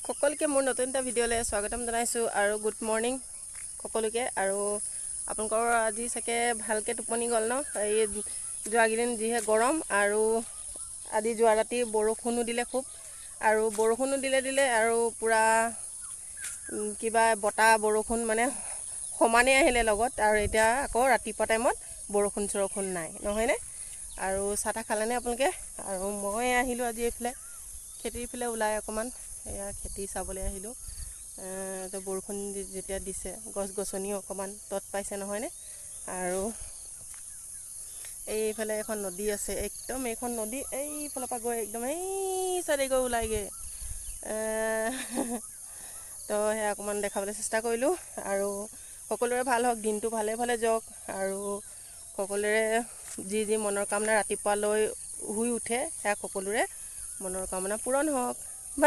সকলোকে মোৰ নতুন এটা ভিডিঅ'লৈ স্বাগতম জনাইছোঁ আৰু গুড মৰ্ণিং সকলোকে। আৰু আপোনালোকৰ আজি চাগে ভালকৈ টোপনি গ'ল ন? এই যোৱাকেইদিন যিহে গৰম, আৰু আজি যোৱা ৰাতি বৰষুণো দিলে খুব, আৰু বৰষুণো দিলে আৰু পূৰা কিবা বতাহ বৰষুণ মানে সমানেই আহিলে লগত। আৰু এতিয়া আকৌ ৰাতিপুৱা টাইমত বৰষুণ নাই, নহয়নে? আৰু চাহ তাহ খালেনে আপোনালোকে? আৰু মই আহিলোঁ আজি এইফালে খেতিৰ ফালে ওলাই অকণমান, এয়া খেতি চাবলৈ আহিলোঁ। তো বৰষুণ যেতিয়া দিছে, গছ গছনিও অকণমান তত পাইছে, নহয়নে? আৰু এইফালে এখন নদী আছে, একদম এইখন নদী এইফালৰ পৰা গৈ একদম এই চাইডে গৈ ওলাইগৈ। তো সেয়া অকণমান দেখাবলৈ চেষ্টা কৰিলোঁ। আৰু সকলোৰে ভাল হওক, দিনটো ভালে ভালে যাওক, আৰু সকলোৰে যি মনৰ কামনা ৰাতিপুৱালৈ শুই উঠে, সেয়া সকলোৰে মনৰ কামনা পূৰণ হওক।